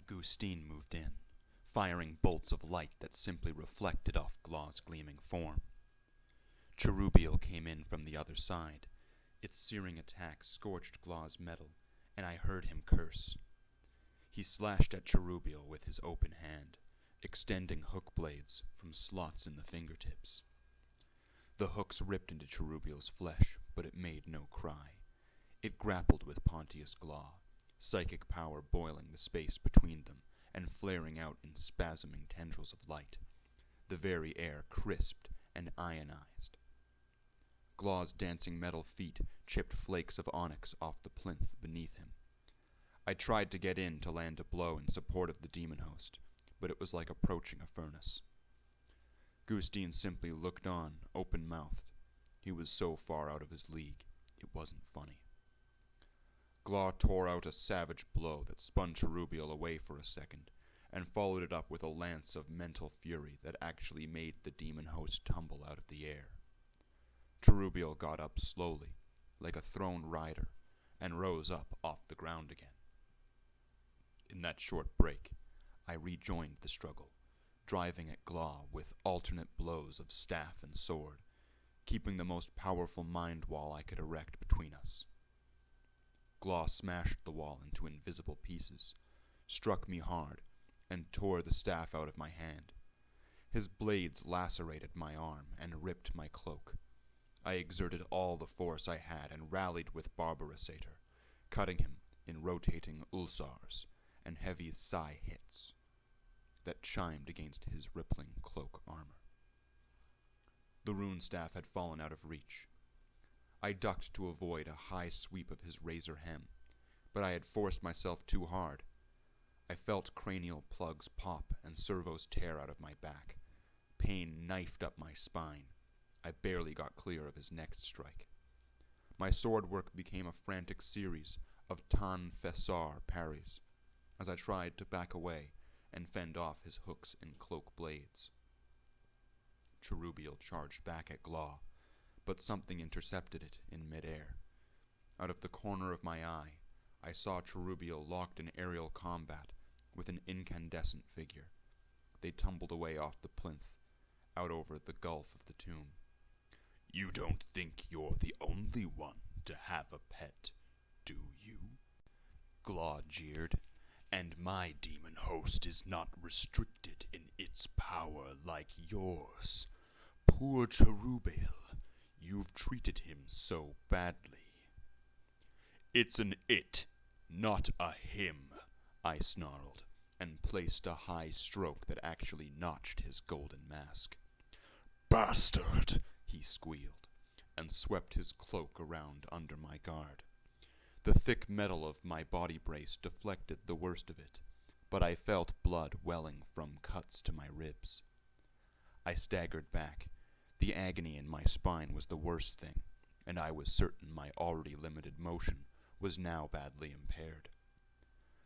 Gustine moved in, firing bolts of light that simply reflected off Glaw's gleaming form. Cherubiel came in from the other side. Its searing attack scorched Glaw's metal, and I heard him curse. He slashed at Cherubiel with his open hand, extending hook blades from slots in the fingertips. The hooks ripped into Cherubiel's flesh, but it made no cry. It grappled with Pontius Glaw, psychic power boiling the space between them and flaring out in spasming tendrils of light. The very air crisped and ionized. Glaw's dancing metal feet chipped flakes of onyx off the plinth beneath him. I tried to get in to land a blow in support of the demon host, but it was like approaching a furnace. Gustine simply looked on, open-mouthed. He was so far out of his league, it wasn't funny. Glaw tore out a savage blow that spun Cherubiel away for a second, and followed it up with a lance of mental fury that actually made the demon host tumble out of the air. Cherubiel got up slowly, like a thrown rider, and rose up off the ground again. In that short break, I rejoined the struggle, driving at Glaw with alternate blows of staff and sword, keeping the most powerful mind wall I could erect between us. Glaw smashed the wall into invisible pieces, struck me hard, and tore the staff out of my hand. His blades lacerated my arm and ripped my cloak. I exerted all the force I had and rallied with Barbarisator, cutting him in rotating ulsars and heavy psi hits that chimed against his rippling cloak armor. The rune staff had fallen out of reach. I ducked to avoid a high sweep of his razor hem, but I had forced myself too hard. I felt cranial plugs pop and servos tear out of my back. Pain knifed up my spine. I barely got clear of his next strike. My sword work became a frantic series of tan fessar parries, as I tried to back away and fend off his hooks and cloak blades. Cherubiel charged back at Glaw, but something intercepted it in midair. Out of the corner of my eye, I saw Cherubiel locked in aerial combat with an incandescent figure. They tumbled away off the plinth, out over the gulf of the tomb. "You don't think you're the only one to have a pet, do you?" Glaw jeered. "And my demon host is not restricted in its power like yours. Poor Cherubiel, you've treated him so badly." "It's an it, not a him," I snarled, and placed a high stroke that actually notched his golden mask. "Bastard!" he squealed, and swept his cloak around under my guard. The thick metal of my body brace deflected the worst of it, but I felt blood welling from cuts to my ribs. I staggered back. The agony in my spine was the worst thing, and I was certain my already limited motion was now badly impaired.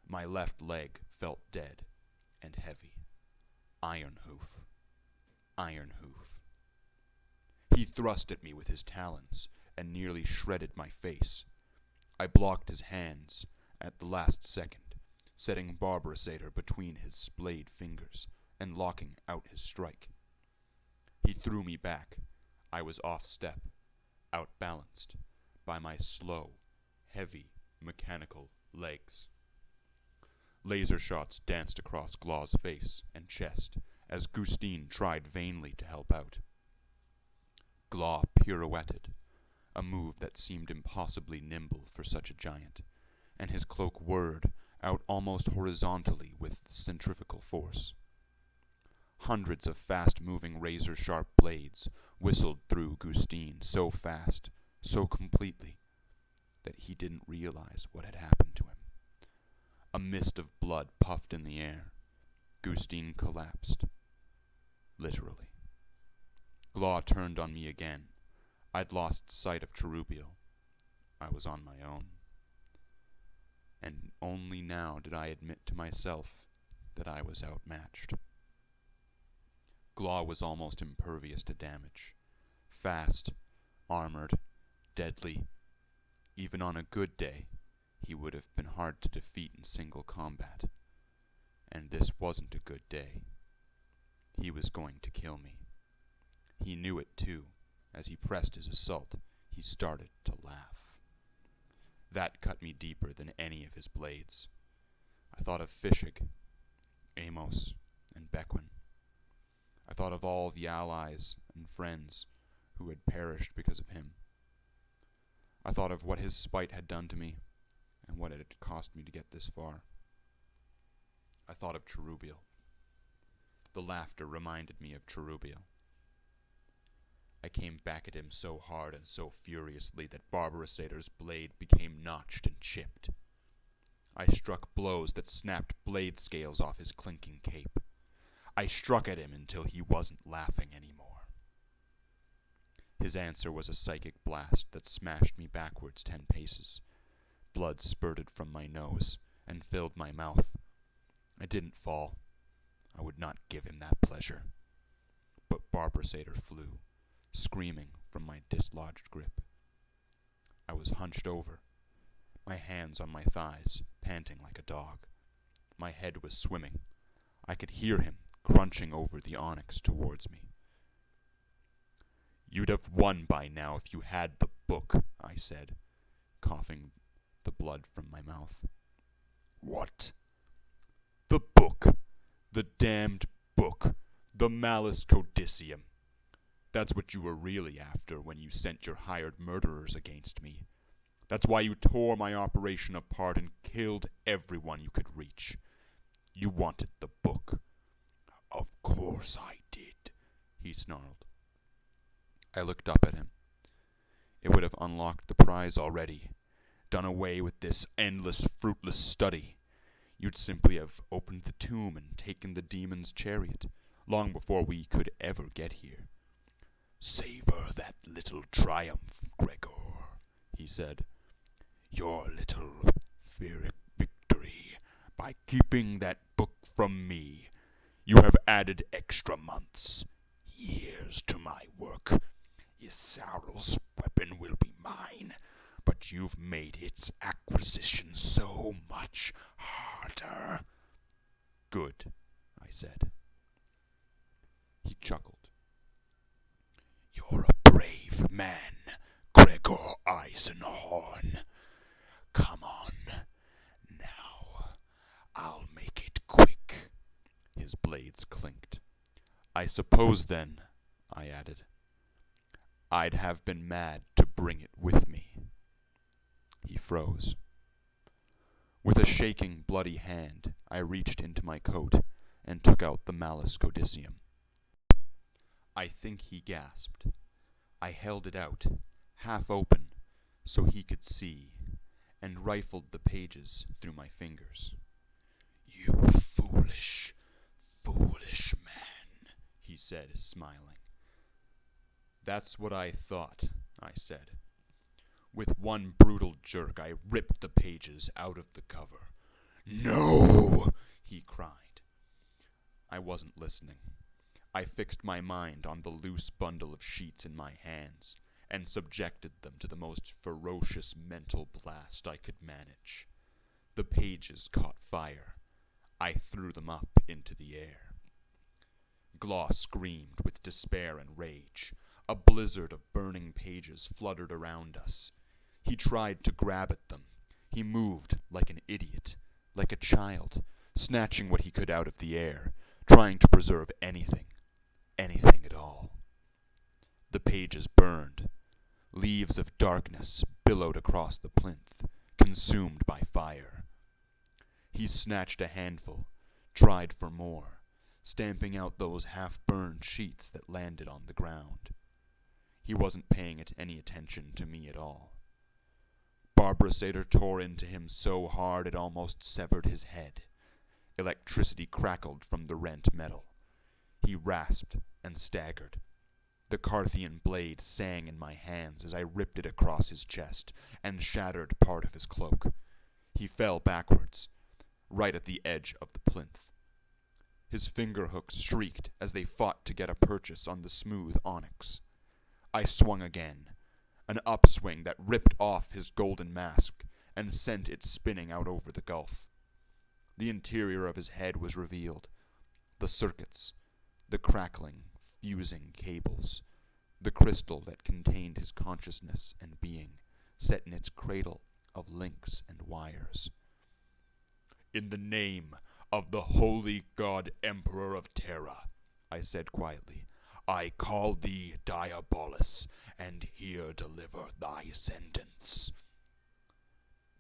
My left leg felt dead and heavy. Iron hoof. Iron hoof. He thrust at me with his talons and nearly shredded my face. I blocked his hands at the last second, setting Barbarisator between his splayed fingers and locking out his strike. He threw me back. I was off step, outbalanced by my slow, heavy, mechanical legs. Laser shots danced across Glaw's face and chest as Gustine tried vainly to help out. Glaw pirouetted, a move that seemed impossibly nimble for such a giant, and his cloak whirred out almost horizontally with centrifugal force. Hundreds of fast-moving razor-sharp blades whistled through Gustine so fast, so completely, that he didn't realize what had happened to him. A mist of blood puffed in the air. Gustine collapsed. Literally. Glaw turned on me again. I'd lost sight of Cherubiel. I was on my own. And only now did I admit to myself that I was outmatched. Glaw was almost impervious to damage. Fast, armored, deadly. Even on a good day, he would have been hard to defeat in single combat. This wasn't a good day. He was going to kill me. He knew it too. As he pressed his assault, he started to laugh. That cut me deeper than any of his blades. I thought of Fishig, Amos, and Bequin. I thought of all the allies and friends who had perished because of him. I thought of what his spite had done to me, and what it had cost me to get this far. I thought of Cherubiel. The laughter reminded me of Cherubiel. I came back at him so hard and so furiously that Barbarisator's blade became notched and chipped. I struck blows that snapped blade scales off his clinking cape. I struck at him until he wasn't laughing anymore. His answer was a psychic blast that smashed me backwards 10 paces. Blood spurted from my nose and filled my mouth. I didn't fall. I would not give him that pleasure. But Barbarisator flew, screaming from my dislodged grip. I was hunched over, my hands on my thighs, panting like a dog. My head was swimming. I could hear him crunching over the onyx towards me. "You'd have won by now if you had the book," I said, coughing the blood from my mouth. "What?" "The book. The damned book. The Malus Codicium. That's what you were really after when you sent your hired murderers against me. That's why you tore my operation apart and killed everyone you could reach. You wanted the book." "Of course I did," he snarled. I looked up at him. It would have unlocked the prize already, done away with this endless, fruitless study. You'd simply have opened the tomb and taken the demon's chariot, long before we could ever get here. "Savor that little triumph, Gregor," he said. "Your little Pyrrhic victory. By keeping that book from me, you have added extra months, years to my work. Isaural's weapon will be mine, but you've made its acquisition so much harder." "Good," I said. He chuckled. "You're a brave man, Gregor Eisenhorn. Come on, now, I'll make it quick." His blades clinked. "I suppose then," I added, "I'd have been mad to bring it with me." He froze. With a shaking, bloody hand, I reached into my coat and took out the Malus Codicium. I think he gasped. I held it out, half open, so he could see, and rifled the pages through my fingers. "You foolish, foolish man," he said, smiling. "That's what I thought," I said. With one brutal jerk, I ripped the pages out of the cover. "No!" he cried. I wasn't listening. I fixed my mind on the loose bundle of sheets in my hands, and subjected them to the most ferocious mental blast I could manage. The pages caught fire. I threw them up into the air. Glaw screamed with despair and rage. A blizzard of burning pages fluttered around us. He tried to grab at them. He moved like an idiot, like a child, snatching what he could out of the air, trying to preserve anything at all. The pages burned. Leaves of darkness billowed across the plinth, consumed by fire. He snatched a handful, tried for more, stamping out those half-burned sheets that landed on the ground. He wasn't paying any attention to me at all. Barbarisator tore into him so hard it almost severed his head. Electricity crackled from the rent metal. He rasped and staggered. The Carthian blade sang in my hands as I ripped it across his chest and shattered part of his cloak. He fell backwards, right at the edge of the plinth. His fingerhooks shrieked as they fought to get a purchase on the smooth onyx. I swung again, an upswing that ripped off his golden mask and sent it spinning out over the gulf. The interior of his head was revealed. The circuits, the crackling, fusing cables, the crystal that contained his consciousness and being, set in its cradle of links and wires. "In the name of the holy god Emperor of Terra," I said quietly, "I call thee Diabolus, and here deliver thy sentence."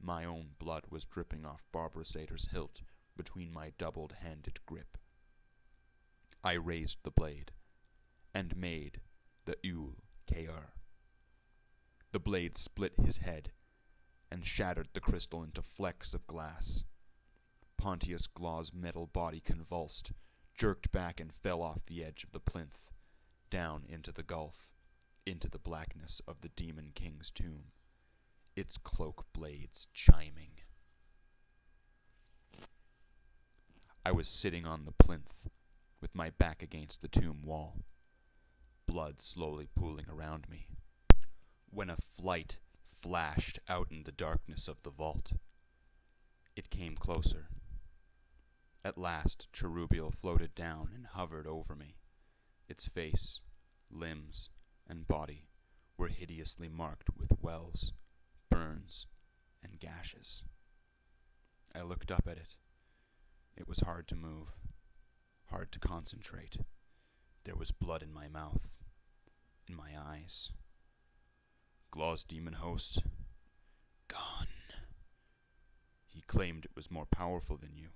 My own blood was dripping off Barbarisator's hilt between my doubled-handed grip. I raised the blade, and made the Ul K'er. The blade split his head, and shattered the crystal into flecks of glass. Pontius Glaw's metal body convulsed, jerked back and fell off the edge of the plinth, down into the gulf, into the blackness of the Demon King's tomb, its cloak blades chiming. I was sitting on the plinth, with my back against the tomb wall, blood slowly pooling around me, when a flight flashed out in the darkness of the vault. It came closer. At last, Cherubial floated down and hovered over me. Its face, limbs, and body were hideously marked with wells, burns, and gashes. I looked up at it. It was hard to move, hard to concentrate. There was blood in my mouth, in my eyes. Glaw's demon host, gone. He claimed it was more powerful than you.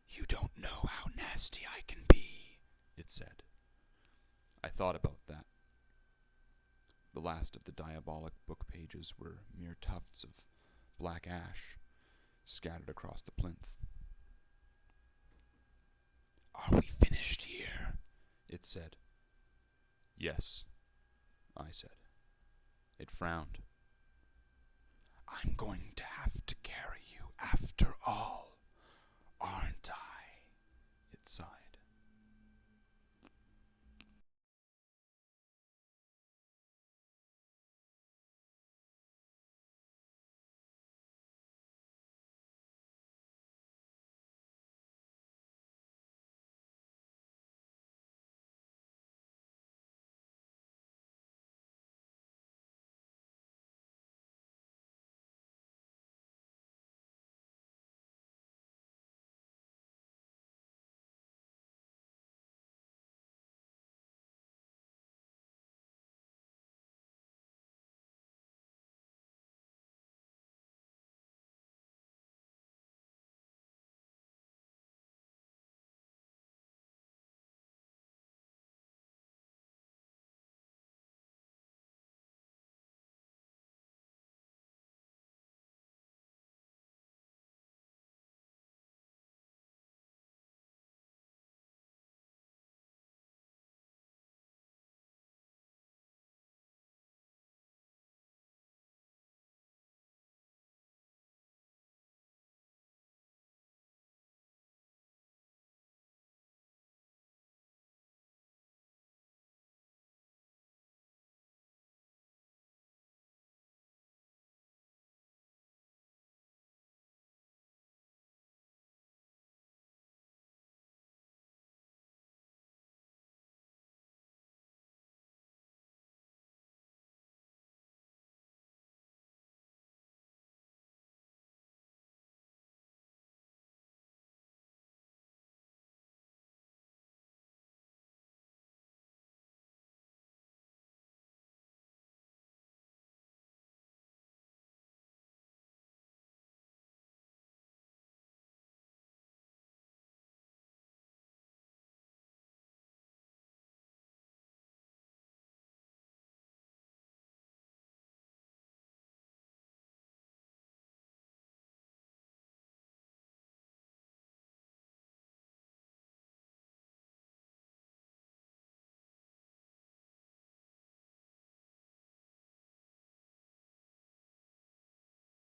"You don't know how nasty I can be," it said. I thought about that. The last of the diabolic book pages were mere tufts of black ash scattered across the plinth. "Are we finished here?" It said. "Yes," I said. It frowned. "I'm going to have to carry you after all."